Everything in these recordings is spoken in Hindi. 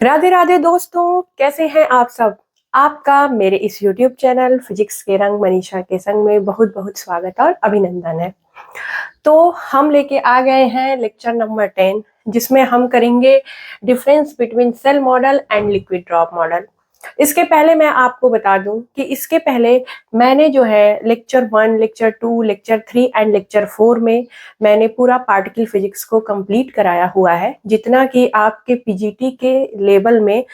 राधे राधे दोस्तों, कैसे हैं आप सब। आपका मेरे इस YouTube चैनल फिजिक्स के रंग मनीषा के संग में बहुत बहुत स्वागत और अभिनंदन है। तो हम लेके आ गए हैं लेक्चर नंबर 10, जिसमें हम करेंगे difference between shell model and liquid drop model. इसके पहले मैं आपको बता दूं कि इसके पहले मैंने जो है lecture 1, lecture 2, lecture 3 and lecture 4 में मैंने पूरा पार्टिकल फिजिक्स को कंप्लीट कराया हुआ है। जितना कि आपके पीजीटी के लेवल में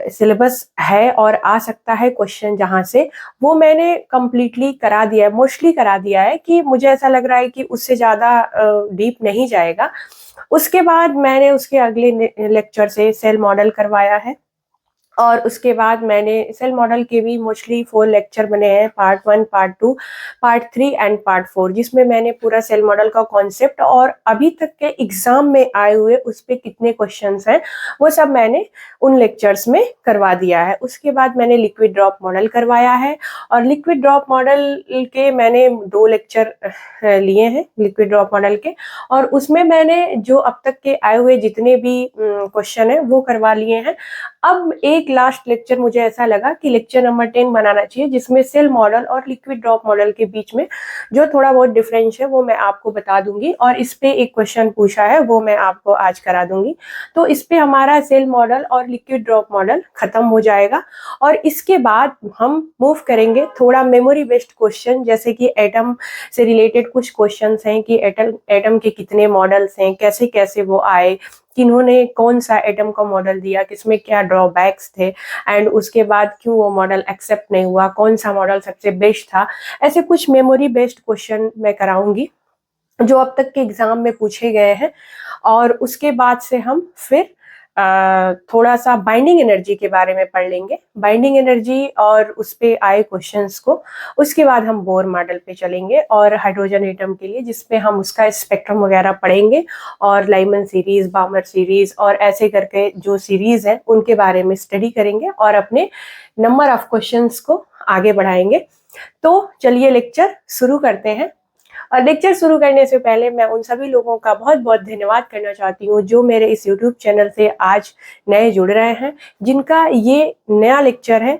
सिलेबस है और आ सकता है क्वेश्चन जहां से, वो मैंने कंप्लीटली करा दिया है, मोस्टली करा दिया है कि मुझे ऐसा लग रहा है कि उससे ज़्यादा डीप नहीं जाएगा। उसके बाद मैंने उसके अगले लेक्चर से सेल मॉडल करवाया है और उसके बाद मैंने सेल मॉडल के भी मोस्टली 4 लेक्चर बने हैं, part 1, part 2, part 3 and part 4, जिसमें मैंने पूरा सेल मॉडल का कॉन्सेप्ट और अभी तक के एग्जाम में आए हुए उस पे कितने क्वेश्चंस हैं वो सब मैंने उन लेक्चर्स में करवा दिया है। उसके बाद मैंने लिक्विड ड्रॉप मॉडल करवाया है और लिक्विड ड्रॉप मॉडल के मैंने 2 लेक्चर लिए हैं लिक्विड ड्रॉप मॉडल के, और उसमें मैंने जो अब तक के आए हुए जितने भी क्वेश्चन है वो करवा लिए हैं। अब एक लास्ट लेक्चर मुझे ऐसा लगा कि लेक्चर नंबर 10 बनाना चाहिए, जिसमें सेल मॉडल और लिक्विड ड्रॉप मॉडल के बीच में जो थोड़ा बहुत डिफरेंस है वो मैं आपको बता दूंगी, और इस पे एक क्वेश्चन पूछा है वो मैं आपको आज करा दूंगी। तो इस पे हमारा सेल मॉडल और लिक्विड ड्रॉप मॉडल खत्म हो जाएगा और इसके बाद हम मूव करेंगे थोड़ा मेमोरी बेस्ड क्वेश्चन, जैसे कि एटम से रिलेटेड कुछ क्वेश्चन हैं कि एटम के कितने मॉडल्स हैं, कैसे कैसे वो आए, किन्होंने कौन सा एटम का मॉडल दिया, किसमें क्या ड्रॉबैक्स थे, एंड उसके बाद क्यों वो मॉडल एक्सेप्ट नहीं हुआ, कौन सा मॉडल सबसे बेस्ट था। ऐसे कुछ मेमोरी बेस्ड क्वेश्चन मैं कराऊंगी जो अब तक के एग्जाम में पूछे गए हैं। और उसके बाद से हम फिर थोड़ा सा बाइंडिंग एनर्जी के बारे में पढ़ लेंगे, बाइंडिंग एनर्जी और उस पे आए क्वेश्चंस को। उसके बाद हम बोर मॉडल पे चलेंगे और हाइड्रोजन एटम के लिए, जिसपे हम उसका स्पेक्ट्रम वगैरह पढ़ेंगे और लाइमन सीरीज, बामर सीरीज और ऐसे करके जो सीरीज है उनके बारे में स्टडी करेंगे और अपने नंबर ऑफ क्वेश्चंस को आगे बढ़ाएंगे। तो चलिए लेक्चर शुरू करते हैं। और लेक्चर शुरू करने से पहले मैं उन सभी लोगों का बहुत बहुत धन्यवाद करना चाहती हूँ जो मेरे इस YouTube चैनल से आज नए जुड़ रहे हैं, जिनका ये नया लेक्चर है,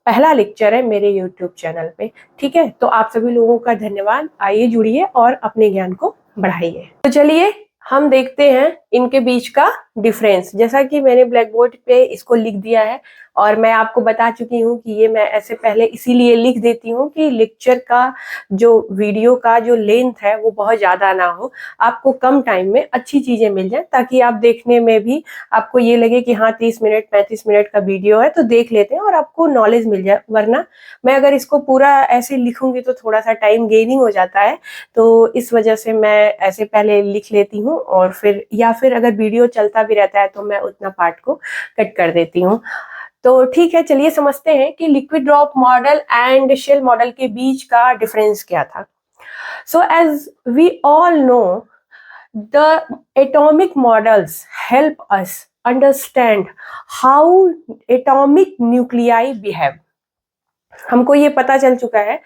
पहला लेक्चर है मेरे YouTube चैनल पे। ठीक है, तो आप सभी लोगों का धन्यवाद। आइए जुड़िए और अपने ज्ञान को बढ़ाइए। तो चलिए हम देखते हैं इनके बीच का डिफरेंस। जैसा कि मैंने ब्लैक बोर्ड पे इसको लिख दिया है और मैं आपको बता चुकी हूँ कि ये मैं ऐसे पहले इसीलिए लिख देती हूँ कि लेक्चर का जो वीडियो का जो लेंथ है वो बहुत ज़्यादा ना हो, आपको कम टाइम में अच्छी चीज़ें मिल जाए, ताकि आप देखने में भी आपको ये लगे कि हाँ 30 मिनट 35 मिनट का वीडियो है तो देख लेते हैं और आपको नॉलेज मिल जाए। वरना मैं अगर इसको पूरा ऐसे लिखूंगी तो थोड़ा सा टाइम गेनिंग हो जाता है, तो इस वजह से मैं ऐसे पहले लिख लेती हूँ और फिर या फिर अगर वीडियो चलता भी रहता है तो मैं उतना पार्ट को कट कर देती हूँ। तो ठीक है, चलिए समझते हैं कि liquid drop model and shell model के बीच का डिफरेंस क्या था। So as we all know, the atomic models help us understand how atomic nuclei behave. हमको ये पता चल चुका है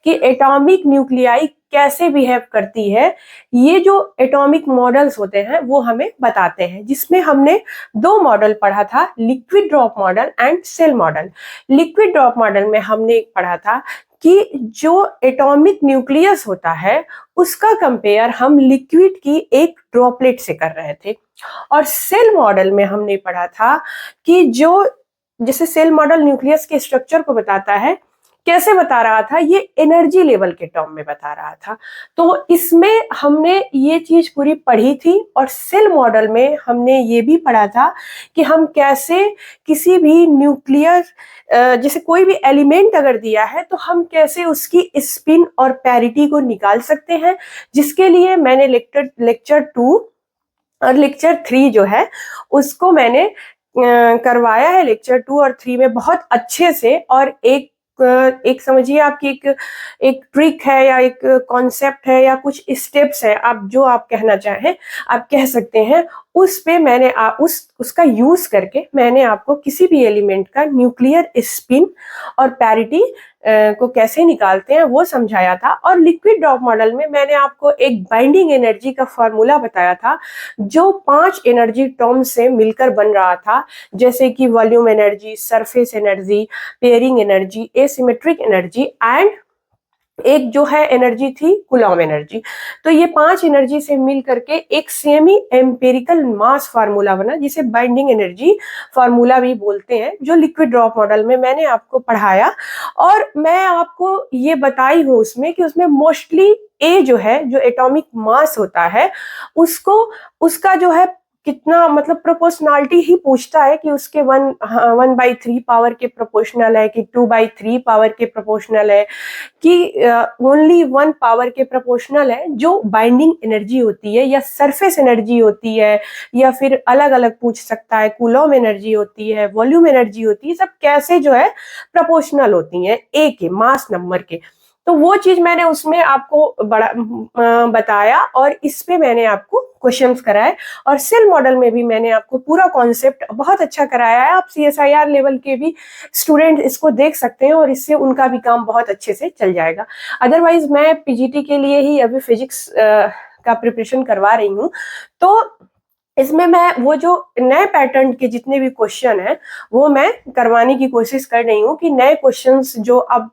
कि एटॉमिक न्यूक्लियाई कैसे बिहेव करती है। ये जो एटॉमिक मॉडल्स होते हैं वो हमें बताते हैं, जिसमें हमने 2 मॉडल पढ़ा था, liquid drop model and shell model. Liquid drop model में हमने पढ़ा था कि जो एटॉमिक न्यूक्लियस होता है उसका कंपेयर हम लिक्विड की एक ड्रॉपलेट से कर रहे थे, और सेल मॉडल में हमने पढ़ा था कि जो जैसे सेल मॉडल न्यूक्लियस के स्ट्रक्चर को बताता है, कैसे बता रहा था, ये एनर्जी लेवल के टर्म में बता रहा था। तो इसमें हमने ये चीज पूरी पढ़ी थी, और सेल मॉडल में हमने ये भी पढ़ा था कि हम कैसे किसी भी न्यूक्लियर जैसे कोई भी एलिमेंट अगर दिया है तो हम कैसे उसकी स्पिन और पैरिटी को निकाल सकते हैं, जिसके लिए मैंने लेक्चर 2 और लेक्चर 3 जो है उसको मैंने करवाया है। लेक्चर 2 और 3 में बहुत अच्छे से, और एक समझिए आपकी एक ट्रिक है या एक कॉन्सेप्ट है या कुछ स्टेप्स है, आप जो आप कहना चाहें आप कह सकते हैं, उस पे मैंने उसका यूज करके मैंने आपको किसी भी एलिमेंट का न्यूक्लियर स्पिन और पैरिटी को कैसे निकालते हैं वो समझाया था। और लिक्विड ड्रॉप मॉडल में मैंने आपको एक बाइंडिंग एनर्जी का फॉर्मूला बताया था जो 5 एनर्जी टर्म से मिलकर बन रहा था, जैसे कि volume energy, surface energy, pairing energy, asymmetric energy and एक जो है एनर्जी थी कूलॉम एनर्जी। तो ये 5 एनर्जी से मिल करके एक सेमी एम्पिरिकल मास फार्मूला बना, जिसे बाइंडिंग एनर्जी फार्मूला भी बोलते हैं, जो लिक्विड ड्रॉप मॉडल में मैंने आपको पढ़ाया। और मैं आपको ये बताई हूँ उसमें कि उसमें मोस्टली ए जो है, जो एटॉमिक मास होता है, उसको उसका जो है कितना मतलब प्रोपोर्शनलिटी ही पूछता है कि उसके 1/3 पावर के प्रोपोर्शनल है कि 2/3 पावर के प्रोपोर्शनल है कि ओनली 1 पावर के प्रोपोर्शनल है। जो बाइंडिंग एनर्जी होती है या सरफेस एनर्जी होती है, या फिर अलग अलग पूछ सकता है, कूलॉम एनर्जी होती है, वॉल्यूम एनर्जी होती है, सब कैसे जो है प्रोपोर्शनल होती हैं ए के मास नंबर के। तो वो चीज मैंने उसमें आपको बड़ा बताया, और इस पे मैंने आपको क्वेश्चंस कराए। और सेल मॉडल में भी मैंने आपको पूरा कॉन्सेप्ट बहुत अच्छा कराया है। आप CSIR लेवल के भी स्टूडेंट इसको देख सकते हैं और इससे उनका भी काम बहुत अच्छे से चल जाएगा। अदरवाइज मैं PGT के लिए ही अभी फिजिक्स का प्रिपरेशन करवा रही हूँ, तो इसमें मैं वो जो नए पैटर्न के जितने भी क्वेश्चन हैं वो मैं करवाने की कोशिश कर रही हूँ कि नए क्वेश्चंस जो अब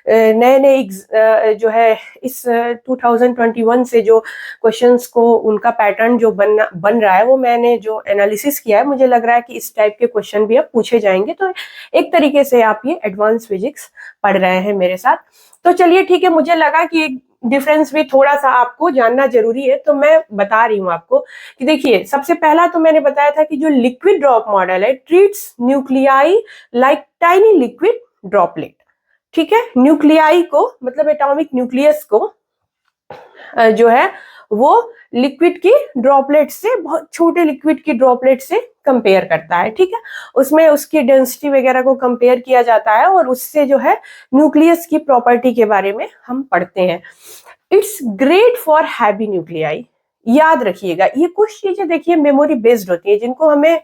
नए नए जो है इस 2021 से जो क्वेश्चंस को उनका पैटर्न जो बन रहा है, वो मैंने जो एनालिसिस किया है, मुझे लग रहा है कि इस टाइप के क्वेश्चन भी अब पूछे जाएंगे। तो एक तरीके से आप ये एडवांस फिजिक्स पढ़ रहे हैं मेरे साथ। तो चलिए ठीक है, मुझे लगा कि एक डिफरेंस भी थोड़ा सा आपको जानना जरूरी है, तो मैं बता रही हूँ आपको कि देखिए, सबसे पहला तो मैंने बताया था कि जो लिक्विड ड्रॉप मॉडल है treats nuclei like tiny liquid droplet. ठीक है, न्यूक्लियाई को मतलब एटॉमिक न्यूक्लियस को जो है वो लिक्विड की ड्रॉपलेट से, बहुत छोटे लिक्विड की ड्रॉपलेट से कंपेयर करता है। ठीक है, उसमें उसकी डेंसिटी वगैरह को कंपेयर किया जाता है और उससे जो है न्यूक्लियस की प्रॉपर्टी के बारे में हम पढ़ते हैं। It's great for heavy nuclei. याद रखिएगा, ये कुछ चीजें देखिए मेमोरी बेस्ड होती है, जिनको हमें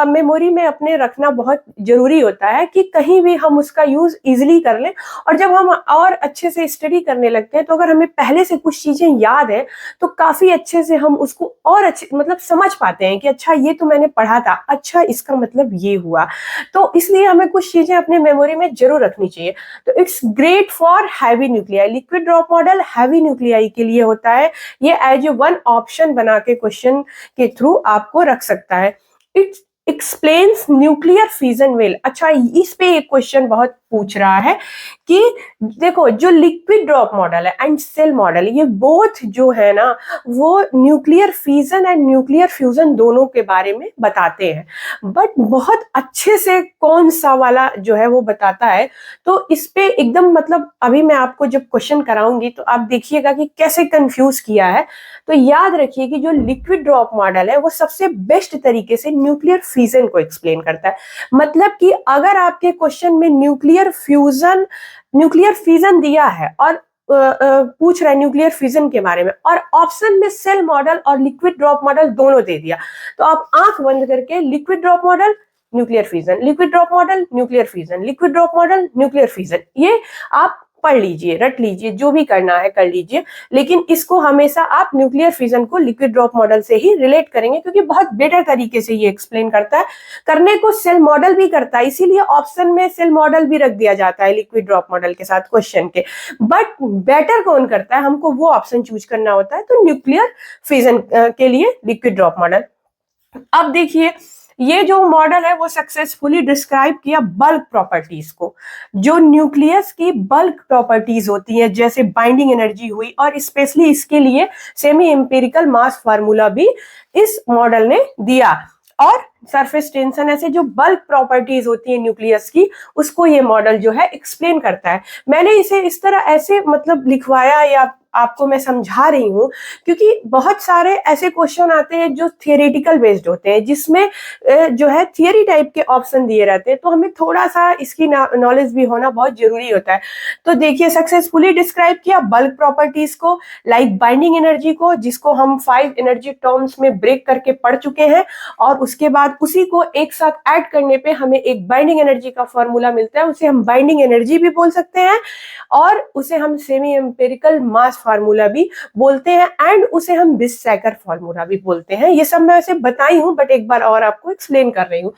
मेमोरी में अपने रखना बहुत जरूरी होता है कि कहीं भी हम उसका यूज इजिली कर लें। और जब हम और अच्छे से स्टडी करने लगते हैं, तो अगर हमें पहले से कुछ चीजें याद है तो काफी अच्छे से हम उसको और अच्छे मतलब समझ पाते हैं कि अच्छा ये तो मैंने पढ़ा था, अच्छा इसका मतलब ये हुआ। तो इसलिए हमें कुछ चीजें अपने मेमोरी में जरूर रखनी चाहिए। तो it's great for heavy nuclei. Liquid drop model heavy nuclei के लिए होता है। ये एज ए वन ऑप्शन बना के क्वेश्चन के थ्रू आपको रख सकता है। It explains nuclear fission well. अच्छा, इस पे एक क्वेश्चन बहुत पूछ रहा है कि देखो, जो लिक्विड ड्रॉप मॉडल है एंड सेल मॉडल, ये बोथ जो है ना, वो nuclear fission and nuclear fusion दोनों के बारे में बताते हैं, बट बहुत अच्छे से कौन सा वाला जो है वो बताता है। तो इस पे एकदम मतलब अभी मैं आपको जब क्वेश्चन कराऊंगी तो आप देखिएगा कि कैसे कंफ्यूज किया है। तो याद रखिए कि जो लिक्विड ड्रॉप मॉडल है वो सबसे बेस्ट तरीके से न्यूक्लियर फिजन को एक्सप्लेन करता है। मतलब कि अगर आपके क्वेश्चन में न्यूक्लियर फिजन दिया है और पूछ रहा है न्यूक्लियर फिजन के बारे में, और ऑप्शन में सेल मॉडल और लिक्विड ड्रॉप मॉडल दोनों दे दिया, तो आप आंख बंद करके liquid drop model nuclear fission, liquid drop model nuclear fission, liquid drop model nuclear fission, ये आप पढ़ लीजिए, रट लीजिए, जो भी करना है कर लीजिए। लेकिन इसको हमेशा आप न्यूक्लियर फिजन को लिक्विड ड्रॉप मॉडल से ही रिलेट करेंगे, क्योंकि बहुत बेटर तरीके से ये एक्सप्लेन करता है। करने को सेल मॉडल भी करता है, इसीलिए ऑप्शन में सेल मॉडल भी रख दिया जाता है लिक्विड ड्रॉप मॉडल के साथ क्वेश्चन के। बट बेटर कौन करता है, हमको वो ऑप्शन चूज करना होता है, तो न्यूक्लियर फिजन के लिए लिक्विड ड्रॉप मॉडल। अब देखिए, ये जो मॉडल है वो सक्सेसफुली डिस्क्राइब किया बल्क प्रॉपर्टीज को, जो न्यूक्लियस की बल्क प्रॉपर्टीज होती हैं, जैसे बाइंडिंग एनर्जी हुई, और स्पेशली इसके लिए सेमी एम्पिरिकल मास फार्मूला भी इस मॉडल ने दिया। और सरफेस टेंशन, ऐसे जो बल्क प्रॉपर्टीज होती है न्यूक्लियस की, उसको ये मॉडल जो है एक्सप्लेन करता है। मैंने इसे इस तरह ऐसे मतलब लिखवाया या आपको मैं समझा रही हूँ, क्योंकि बहुत सारे ऐसे क्वेश्चन आते हैं जो थियोरेटिकल बेस्ड होते हैं, जिसमें जो है थियरी टाइप के ऑप्शन दिए रहते हैं, तो हमें थोड़ा सा इसकी नॉलेज भी होना बहुत जरूरी होता है। तो देखिए, सक्सेसफुली डिस्क्राइब किया बल्क प्रॉपर्टीज को, लाइक बाइंडिंग एनर्जी को, जिसको हम 5 एनर्जी टर्म्स में ब्रेक करके पढ़ चुके हैं, और उसके बाद उसी को एक साथ ऐड करने पे हमें एक बाइंडिंग एनर्जी का फॉर्मूला मिलता है। उसे हम बाइंडिंग एनर्जी भी बोल सकते हैं, और उसे हम सेमी एम्पिरिकल मास फार्मूला भी बोलते हैं, एंड उसे हम बिस-सैकर फार्मूला भी बोलते हैं। ये सब मैं ऐसे बताई हूँ, बट एक बार और आपको एक्सप्लेन कर रही हूँ।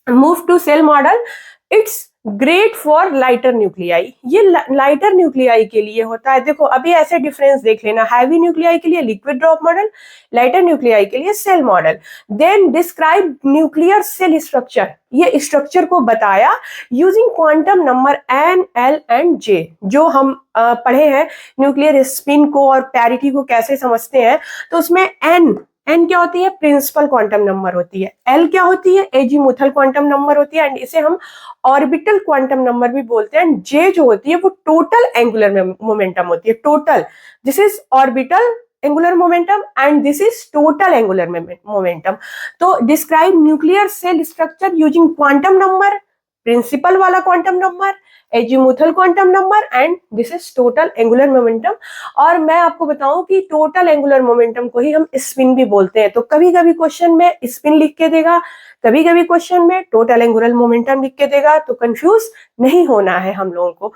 Move to shell model, it's great for lighter nuclei. ये लाइटर न्यूक्लियाई के लिए होता है। देखो, अभी ऐसे डिफरेंस देख लेना, हैवी न्यूक्लियाई के लिए liquid drop model, lighter nuclei के लिए shell model. Then describe nuclear shell structure, ये स्ट्रक्चर को बताया using quantum number n, l and j, जो हम पढ़े हैं न्यूक्लियर स्पिन को और पैरिटी को कैसे समझते हैं। तो उसमें n क्या होती है? प्रिंसिपल क्वांटम नंबर होती है। l क्या होती है? एजीमुथल क्वांटम नंबर होती है, एंड इसे हम ऑर्बिटल क्वांटम नंबर भी बोलते हैं। एंड j जो होती है वो टोटल एंगुलर मोमेंटम होती है। Total, this is orbital angular momentum and this is total angular momentum. तो describe nuclear shell structure using quantum number, principal वाला quantum number, azimuthal quantum number, and this is total angular momentum. और मैं आपको बताऊं कि टोटल एंगुलर मोमेंटम को ही हम स्पिन भी बोलते हैं। तो कभी कभी क्वेश्चन में स्पिन लिख के देगा, कभी कभी क्वेश्चन में टोटल एंगुलर मोमेंटम लिख के देगा, तो कंफ्यूज नहीं होना है हम लोगों को।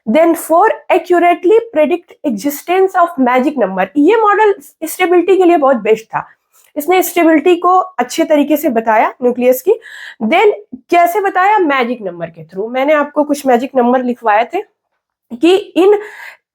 Then for accurately predict existence of magic number, ये मॉडल स्टेबिलिटी के लिए बहुत बेस्ट था। इसने स्टेबिलिटी को अच्छे तरीके से बताया न्यूक्लियस की। देन कैसे बताया? मैजिक नंबर के थ्रू। मैंने आपको कुछ मैजिक नंबर लिखवाए थे कि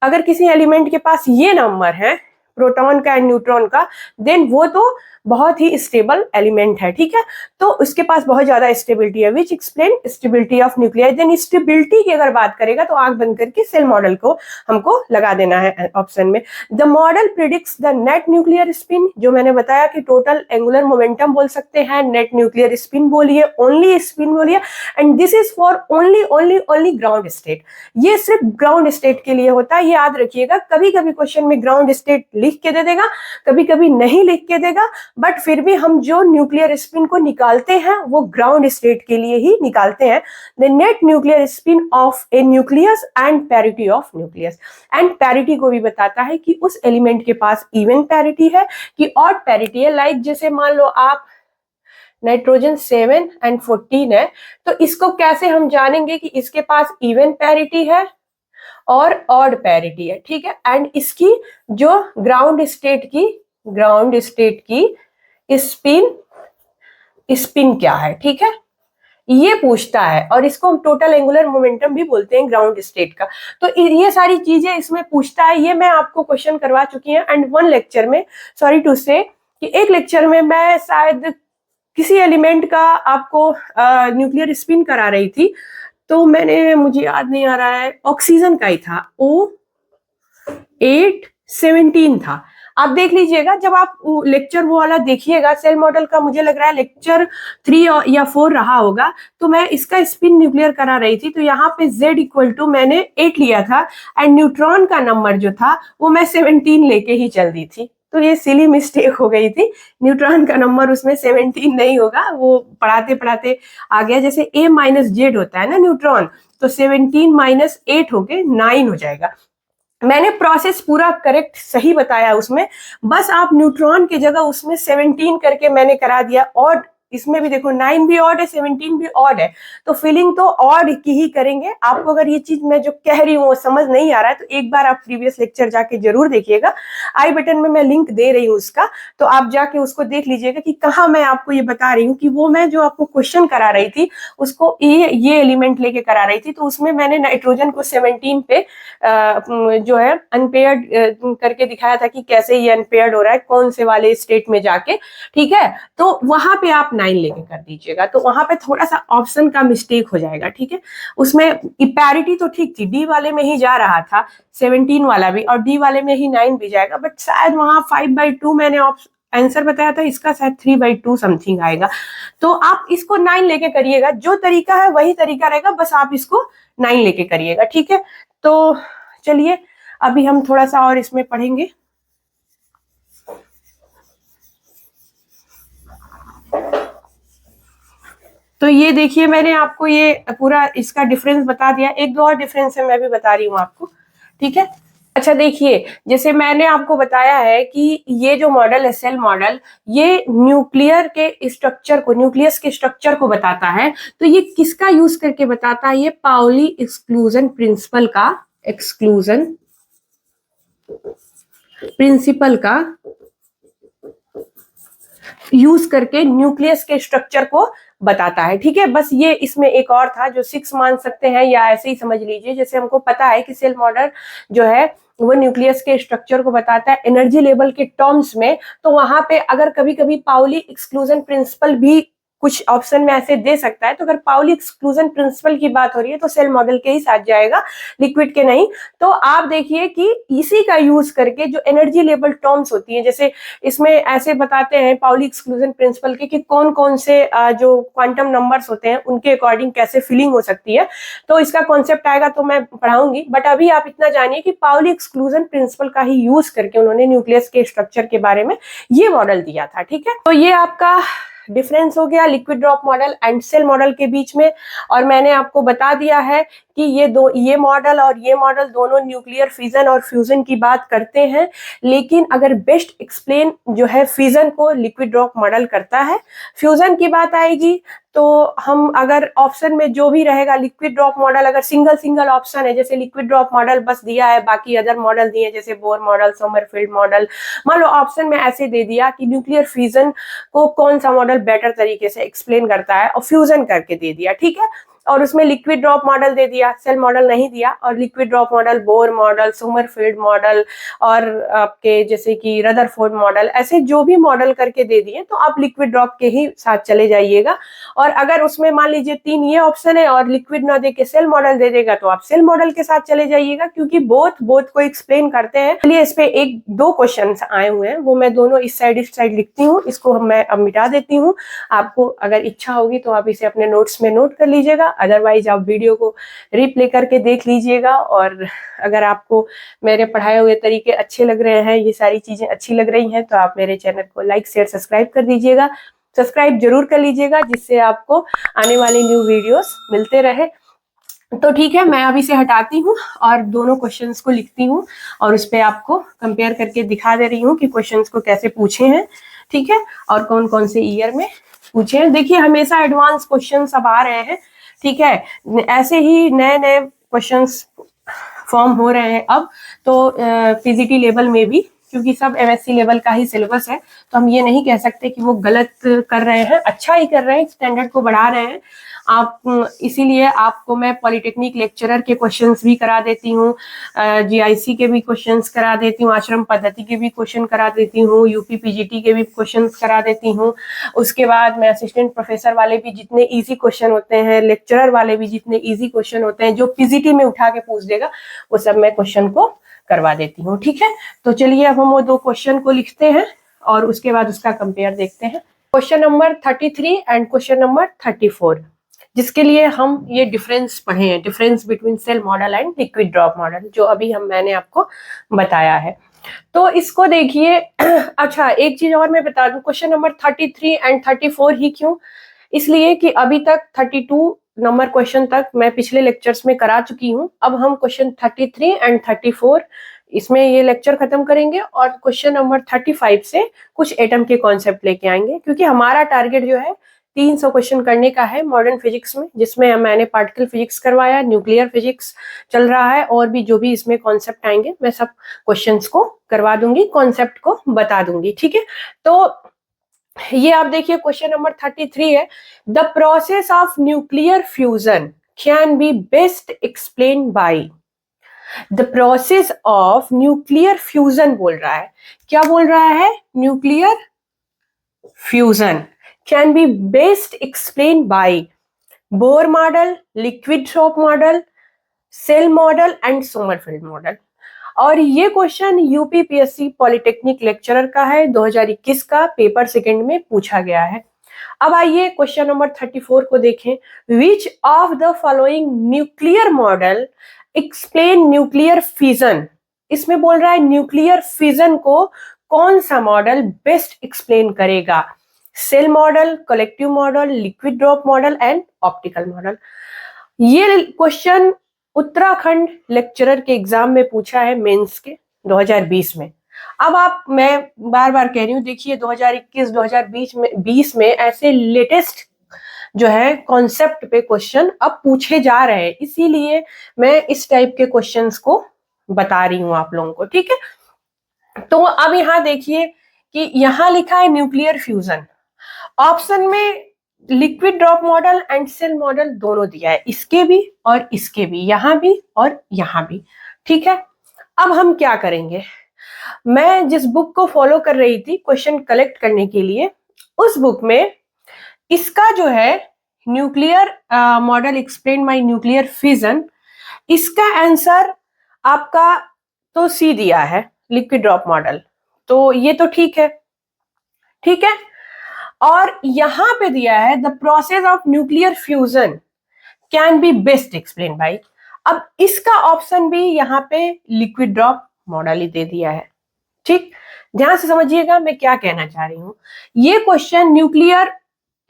अगर किसी एलिमेंट के पास ये नंबर है, प्रोटॉन का एंड न्यूट्रॉन का, देन वो तो बहुत ही स्टेबल एलिमेंट है, ठीक है। तो उसके पास बहुत ज्यादा स्टेबिलिटी है, which explain stability of nuclei. Then stability की अगर बात करेगा तो आंख बंद करके सेल मॉडल को हमको लगा देना है ऑप्शन में। The model predicts the net nuclear spin, जो मैंने बताया कि टोटल एंगुलर मोमेंटम बोल सकते हैं, नेट न्यूक्लियर स्पिन बोलिए, ओनली स्पिन बोलिए, and this is for only ground state. ये सिर्फ ग्राउंड स्टेट के लिए होता है, ये याद रखिएगा। कभी कभी क्वेश्चन में ग्राउंड स्टेट लिख के दे देगा, कभी कभी नहीं लिख के देगा, बट फिर भी हम जो न्यूक्लियर स्पिन को निकालते हैं वो ग्राउंड स्टेट के लिए ही निकालते हैं। The net nuclear spin off A nucleus and parity of nucleus. And parity को भी बताता है कि उस एलिमेंट के पास इवन पैरिटी है कि ऑड पैरिटी है। लाइक जैसे मान लो आप नाइट्रोजन 7 एंड 14 है, तो इसको कैसे हम जानेंगे कि इसके पास इवन पैरिटी है और ऑड पैरिटी है, ठीक है। एंड इसकी जो ग्राउंड स्टेट की स्पिन क्या है, ठीक है, ये पूछता है। और इसको हम टोटल एंगुलर मोमेंटम भी बोलते हैं ग्राउंड स्टेट का। तो ये सारी चीजें इसमें पूछता है। ये मैं आपको क्वेश्चन करवा चुकी है। एंड वन लेक्चर में, सॉरी टू से, कि एक लेक्चर में मैं शायद किसी एलिमेंट का आपको न्यूक्लियर स्पिन करा रही थी, तो मुझे याद नहीं आ रहा है, ऑक्सीजन का ही था, O817 था। आप देख लीजिएगा, जब आप लेक्चर वो वाला देखिएगा सेल मॉडल का, मुझे लग रहा है लेक्चर 3 या 4 रहा होगा, तो मैं इसका स्पिन न्यूक्लियर करा रही थी। तो यहाँ पे Z इक्वल टू मैंने 8 लिया था, एंड न्यूट्रॉन का नंबर जो था वो मैं 17 लेके ही चल दी थी। तो ये सिली मिस्टेक हो गई थी, न्यूट्रॉन का नंबर उसमें 17 नहीं होगा, वो पढ़ाते पढ़ाते आ गया। जैसे A माइनस जेड होता है ना न्यूट्रॉन, तो 17 माइनस 8 होके 9 हो जाएगा। मैंने प्रोसेस पूरा करेक्ट सही बताया उसमें, बस आप न्यूट्रॉन की जगह उसमें 17 करके मैंने करा दिया। और इसमें भी देखो 9 भी ऑड है, 17 भी ऑड है, तो फिलिंग तो ऑड की ही करेंगे। आपको अगर ये चीज मैं जो कह रही हूँ वो समझ नहीं आ रहा है, तो एक बार आप प्रीवियस लेक्चर जाके जरूर देखिएगा। आई बटन में मैं लिंक दे रही हूँ उसका, तो आप जाके उसको देख लीजिएगा कि कहाँ मैं आपको ये बता रही हूँ कि वो मैं जो आपको क्वेश्चन करा रही थी उसको ये एलिमेंट लेके करा रही थी। तो उसमें मैंने नाइट्रोजन को 17 पे जो है अनपेयर्ड करके दिखाया था कि कैसे ये अनपेयर्ड हो रहा है, कौन से वाले स्टेट में जाके, ठीक है। तो वहां पे आप 9 लेके कर दीजिएगा, तो वहां पे थोड़ा सा ऑप्शन का मिस्टेक हो जाएगा, ठीक है। उसमें पैरिटी तो ठीक थी, डी वाले में ही जा रहा था 17 वाला भी, और डी वाले में ही 9 भी जाएगा, बट शायद वहां 5/2 मैंने आंसर बताया था, इसका शायद 3/2 समथिंग आएगा। तो आप इसको 9 लेके करिएगा, जो तरीका है वही तरीका रहेगा, बस आप इसको 9 लेके करिएगा, ठीक है। तो चलिए अभी हम थोड़ा सा और इसमें पढ़ेंगे। तो ये देखिए, मैंने आपको ये पूरा इसका डिफरेंस बता दिया। एक दो और डिफरेंस है, मैं भी बता रही हूँ आपको, ठीक है। अच्छा देखिए, जैसे मैंने आपको बताया है कि ये जो मॉडल है सेल मॉडल, ये न्यूक्लियर के स्ट्रक्चर को, न्यूक्लियस के स्ट्रक्चर को बताता है। तो ये किसका यूज करके बताता है? ये पाउली एक्सक्लूजन प्रिंसिपल का, एक्सक्लूजन प्रिंसिपल का यूज करके न्यूक्लियस के स्ट्रक्चर को बताता है, ठीक है। बस ये इसमें एक और था जो 6 मान सकते हैं, या ऐसे ही समझ लीजिए, जैसे हमको पता है कि सेल मॉडल जो है वो न्यूक्लियस के स्ट्रक्चर को बताता है एनर्जी लेवल के टर्म्स में। तो वहां पे अगर कभी कभी पाउली एक्सक्लूजन प्रिंसिपल भी कुछ ऑप्शन में ऐसे दे सकता है, तो अगर पाउली एक्सक्लूजन प्रिंसिपल की बात हो रही है तो सेल मॉडल के ही साथ जाएगा, लिक्विड के नहीं। तो आप देखिए कि इसी का यूज करके जो एनर्जी लेवल टर्म्स होती है, जैसे इसमें ऐसे बताते हैं पाउली एक्सक्लूजन प्रिंसिपल के कि कौन कौन से जो क्वांटम नंबर्स होते हैं उनके अकॉर्डिंग कैसे फिलिंग हो सकती है। तो इसका कॉन्सेप्ट आएगा तो मैं पढ़ाऊंगी, बट अभी आप इतना जानिए कि पाउली एक्सक्लूजन प्रिंसिपल का ही यूज करके उन्होंने न्यूक्लियस के स्ट्रक्चर के बारे में ये मॉडल दिया था, ठीक है। तो ये आपका डिफरेंस हो गया liquid drop model and shell model के बीच में। और मैंने आपको बता दिया है कि ये मॉडल और ये मॉडल दोनों न्यूक्लियर फिजन और फ्यूजन की बात करते हैं, लेकिन अगर बेस्ट एक्सप्लेन जो है फिजन को लिक्विड ड्रॉप मॉडल करता है। फ्यूजन की बात आएगी तो हम अगर ऑप्शन में जो भी रहेगा लिक्विड ड्रॉप मॉडल, अगर सिंगल सिंगल ऑप्शन है, जैसे लिक्विड ड्रॉप मॉडल बस दिया है, बाकी अदर मॉडल दिए हैं जैसे बोर मॉडल, सोमरफेल्ड मॉडल, मान लो ऑप्शन में ऐसे दे दिया कि न्यूक्लियर फ्यूजन को कौन सा मॉडल बेटर तरीके से एक्सप्लेन करता है और फ्यूजन करके दे दिया, ठीक है। और उसमें लिक्विड ड्रॉप मॉडल दे दिया, सेल मॉडल नहीं दिया, और liquid drop model, Bohr model, Sommerfeld model और आपके जैसे कि रदरफोर्ड मॉडल, ऐसे जो भी मॉडल करके दे दिए तो आप लिक्विड ड्रॉप के ही साथ चले जाइएगा। और अगर उसमें मान लीजिए 3 ये ऑप्शन है और लिक्विड ना दे के सेल मॉडल दे देगा तो आप सेल मॉडल के साथ चले जाइएगा, क्योंकि बोथ को एक्सप्लेन करते हैं। चलिए इस पे एक दो क्वेश्चन आए हुए हैं, वो मैं दोनों इस साइड लिखती हूँ, इसको मैं अब मिटा देती हूँ। आपको अगर इच्छा होगी तो आप इसे अपने नोट्स में नोट कर लीजिएगा, अदरवाइज आप वीडियो को रिप्ले करके देख लीजिएगा। और अगर आपको मेरे पढ़ाए हुए तरीके अच्छे लग रहे हैं, ये सारी चीजें अच्छी लग रही हैं, तो आप मेरे चैनल को लाइक शेयर सब्सक्राइब कर दीजिएगा। सब्सक्राइब जरूर कर लीजिएगा, जिससे आपको आने वाली न्यू वीडियोस मिलते रहे। तो ठीक है, मैं अभी से हटाती हूँ और दोनों क्वेश्चंस को लिखती हूँ और उस पर आपको कंपेयर करके दिखा दे रही हूँ कि क्वेश्चंस को कैसे पूछे हैं, ठीक है, और कौन कौन से ईयर में पूछे हैं। देखिए हमेशा एडवांस क्वेश्चन अब आ रहे हैं, ठीक है, ऐसे ही नए नए क्वेश्चंस फॉर्म हो रहे हैं अब तो पीजीटी लेवल में भी, क्योंकि सब एमएससी लेवल का ही सिलेबस है, तो हम ये नहीं कह सकते कि वो गलत कर रहे हैं, अच्छा ही कर रहे हैं, स्टैंडर्ड को बढ़ा रहे हैं। आप इसीलिए आपको मैं पॉलिटेक्निक लेक्चरर के क्वेश्चंस भी करा देती हूँ, जीआईसी के भी क्वेश्चंस करा देती हूँ, आश्रम पद्धति के भी क्वेश्चन करा देती हूँ, यूपी पीजीटी के भी क्वेश्चंस करा देती हूँ। उसके बाद मैं असिस्टेंट प्रोफेसर वाले भी जितने ईजी क्वेश्चन होते हैं, लेक्चरर वाले भी जितने ईजी क्वेश्चन होते हैं जो पीजीटी में उठा के पूछ देगा, वो सब मैं क्वेश्चन को करवा देती हूँ, ठीक है। तो चलिए अब हम वो दो क्वेश्चन को लिखते हैं और उसके बाद उसका कंपेयर देखते हैं। Question number 33 and question number 34, जिसके लिए हम ये डिफरेंस पढ़े हैं, difference between shell model and liquid drop model, जो अभी मैंने आपको बताया है। तो इसको देखिए अच्छा एक चीज और मैं बता दूं, क्वेश्चन नंबर 33 एंड 34 ही क्यों, इसलिए कि अभी तक 32 नंबर क्वेश्चन तक मैं पिछले लेक्चर्स में करा चुकी हूँ। अब हम क्वेश्चन 33 एंड 34 इसमें ये लेक्चर खत्म करेंगे और क्वेश्चन नंबर 35 से कुछ एटम के कॉन्सेप्ट लेके आएंगे, क्योंकि हमारा टारगेट जो है 300 क्वेश्चन करने का है मॉडर्न फिजिक्स में, जिसमें मैंने पार्टिकल फिजिक्स करवाया, न्यूक्लियर फिजिक्स चल रहा है, और भी जो भी इसमें कॉन्सेप्ट आएंगे मैं सब क्वेश्चंस को करवा दूंगी, कॉन्सेप्ट को बता दूंगी, ठीक है। तो ये आप देखिए क्वेश्चन नंबर 33 है, the process of nuclear fusion can be best explain by, the process of nuclear fusion बोल रहा है, क्या बोल रहा है, nuclear fusion can be best explain by Bohr model, liquid drop model, shell model and Sommerfeld model. और ये क्वेश्चन यूपीपीएससी पॉलिटेक्निक लेक्चरर का है, 2021 का, पेपर सेकंड में पूछा गया है। अब आइए क्वेश्चन नंबर 34 को देखें, which of the following nuclear model explain nuclear fission इसमें बोल रहा है न्यूक्लियर फिजन को कौन सा मॉडल बेस्ट एक्सप्लेन करेगा, shell model, collective model, liquid drop model and optical model. ये क्वेश्चन उत्तराखंड लेक्चरर के एग्जाम में पूछा है मेंस के 2020 में। अब मैं बार बार कह रही हूँ, देखिए 2021 2020 में ऐसे लेटेस्ट जो है कॉन्सेप्ट पे क्वेश्चन अब पूछे जा रहे हैं, इसीलिए मैं इस टाइप के क्वेश्चंस को बता रही हूँ आप लोगों को, ठीक है। तो अब यहाँ देखिए कि यहाँ लिखा है न्यूक्लियर फ्यूजन, ऑप्शन में liquid drop model and shell model दोनों दिया है, इसके भी और इसके भी, यहाँ भी और यहाँ भी, ठीक है। अब हम क्या करेंगे, मैं जिस बुक को फॉलो कर रही थी क्वेश्चन कलेक्ट करने के लिए, उस बुक में इसका जो है nuclear model explain by nuclear fission, इसका आंसर आपका तो सी दिया है लिक्विड ड्रॉप मॉडल, तो ये तो ठीक है, ठीक है। और यहां पे दिया है the process of nuclear fusion can be best explain bye, अब इसका ऑप्शन भी यहाँ पे लिक्विड ड्रॉप मॉडल ही दे दिया है, ठीक। ध्यान से समझिएगा मैं क्या कहना चाह रही हूँ। ये क्वेश्चन न्यूक्लियर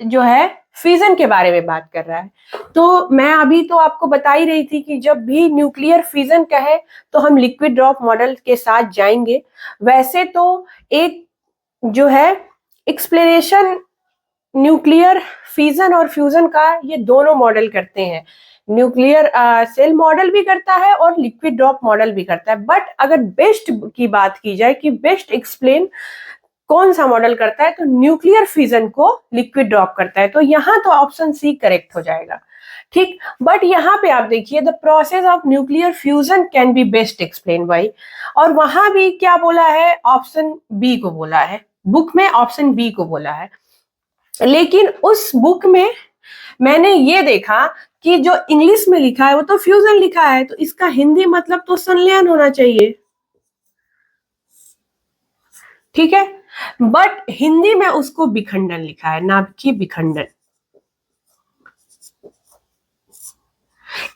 जो है फिजन के बारे में बात कर रहा है, तो मैं अभी तो आपको बता ही रही थी कि जब भी न्यूक्लियर फिजन कहे तो हम लिक्विड ड्रॉप मॉडल के साथ जाएंगे। वैसे तो एक जो है एक्सप्लेनेशन न्यूक्लियर फिजन और फ्यूजन का ये दोनों मॉडल करते हैं, न्यूक्लियर सेल मॉडल भी करता है और लिक्विड ड्रॉप मॉडल भी करता है, बट अगर बेस्ट की बात की जाए कि बेस्ट एक्सप्लेन कौन सा मॉडल करता है, तो न्यूक्लियर फिजन को लिक्विड ड्रॉप करता है, तो यहाँ तो ऑप्शन सी करेक्ट हो जाएगा, ठीक। बट यहाँ पे आप देखिए the process of nuclear fusion can be best explain bye, और वहां भी क्या बोला है, ऑप्शन बी को बोला है, बुक में ऑप्शन बी को बोला है। लेकिन उस बुक में मैंने ये देखा कि जो इंग्लिश में लिखा है वो तो फ्यूजन लिखा है, तो इसका हिंदी मतलब तो संलयन होना चाहिए, ठीक है। बट हिंदी में उसको विखंडन लिखा है, नाभिकीय विखंडन,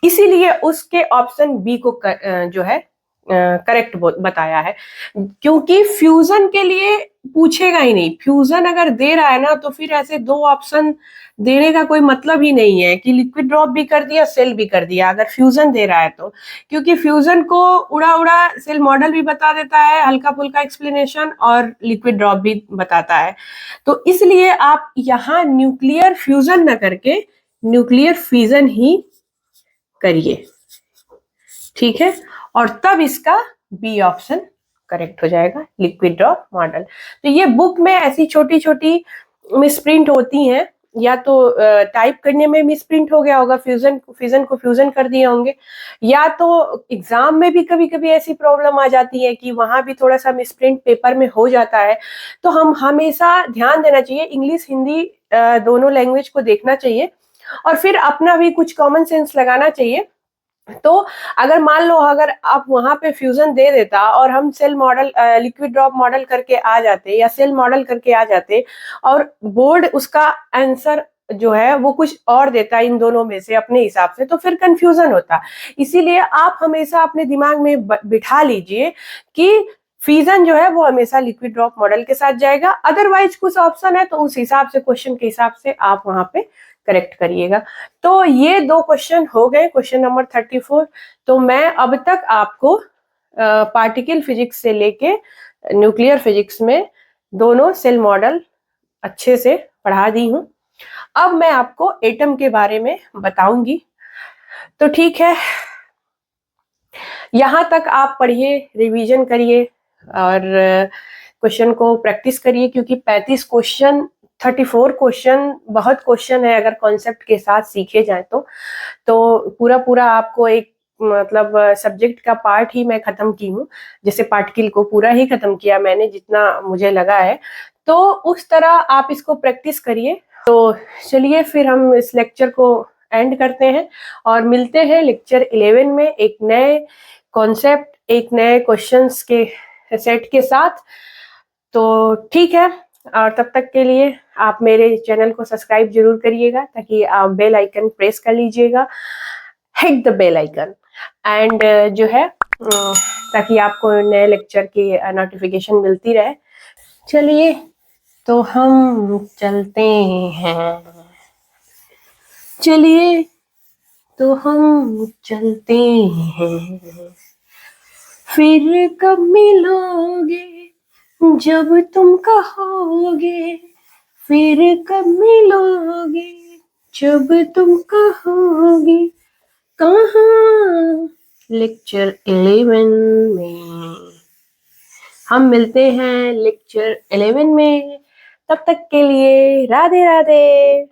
इसीलिए उसके ऑप्शन बी को जो है करेक्ट बताया है, क्योंकि फ्यूजन के लिए पूछेगा ही नहीं, फ्यूजन अगर दे रहा है ना तो फिर ऐसे दो ऑप्शन देने का कोई मतलब ही नहीं है कि लिक्विड ड्रॉप भी कर दिया सेल भी कर दिया, अगर फ्यूजन दे रहा है तो, क्योंकि फ्यूजन को उड़ा उड़ा सेल मॉडल भी बता देता है, हल्का फुल्का एक्सप्लेनेशन, और लिक्विड ड्रॉप भी बताता है, तो इसलिए आप यहाँ न्यूक्लियर फ्यूजन न करके न्यूक्लियर फिजन ही करिए, ठीक है, और तब इसका बी ऑप्शन करेक्ट हो जाएगा, लिक्विड ड्रॉप मॉडल। तो ये बुक में ऐसी छोटी छोटी मिसप्रिंट होती हैं, या तो टाइप करने में मिसप्रिंट हो गया होगा, फिजन को फ्यूजन कर दिए होंगे, या तो एग्जाम में भी कभी कभी ऐसी प्रॉब्लम आ जाती है कि वहां भी थोड़ा सा मिसप्रिंट पेपर में हो जाता है, तो हम हमेशा ध्यान देना चाहिए, इंग्लिश हिंदी दोनों लैंग्वेज को देखना चाहिए, और फिर अपना भी कुछ कॉमन सेंस लगाना चाहिए। तो अगर मान लो अगर आप वहां पे फ्यूजन दे देता और हम shell model liquid drop model करके आ जाते या सेल मॉडल करके आ जाते, और बोर्ड उसका आंसर जो है वो कुछ और देता इन दोनों में से अपने हिसाब से, तो फिर कंफ्यूजन होता। इसीलिए आप हमेशा अपने दिमाग में बिठा लीजिए कि फ्यूजन जो है वो हमेशा लिक्विड ड्रॉप मॉडल के साथ जाएगा, अदरवाइज कुछ ऑप्शन है तो उस हिसाब से क्वेश्चन के हिसाब से आप वहां पे करेक्ट करिएगा। तो ये दो क्वेश्चन हो गए, क्वेश्चन नंबर 34। तो मैं अब तक आपको पार्टिकल फिजिक्स से लेके न्यूक्लियर फिजिक्स में दोनों सेल मॉडल अच्छे से पढ़ा दी हूँ। अब मैं आपको एटम के बारे में बताऊंगी, तो ठीक है, यहां तक आप पढ़िए, रिवीजन करिए और क्वेश्चन को प्रैक्टिस करिए, क्योंकि 34 क्वेश्चन 34 क्वेश्चन बहुत क्वेश्चन है, अगर कॉन्सेप्ट के साथ सीखे जाए तो पूरा पूरा आपको एक मतलब सब्जेक्ट का पार्ट ही मैं खत्म की हूँ, जैसे पार्टिकल को पूरा ही खत्म किया मैंने जितना मुझे लगा है, तो उस तरह आप इसको प्रैक्टिस करिए। तो चलिए फिर हम इस लेक्चर को एंड करते हैं और मिलते हैं लेक्चर 11 में एक नए कॉन्सेप्ट, एक नए क्वेश्चंस के सेट के साथ। तो ठीक है, और तब तक के लिए आप मेरे चैनल को सब्सक्राइब जरूर करिएगा, ताकि आप बेल आइकन प्रेस कर लीजिएगा, hit the bell icon, and जो है ताकि आपको नए लेक्चर की नोटिफिकेशन मिलती रहे। चलिए तो हम चलते हैं, चलिए तो हम चलते हैं, फिर कब मिलोगे जब तुम कहोगे, फिर कब मिलोगे जब तुम कहोगे, कहाँ लेक्चर 11 में। हम मिलते हैं लेक्चर 11 में, तब तक के लिए राधे राधे।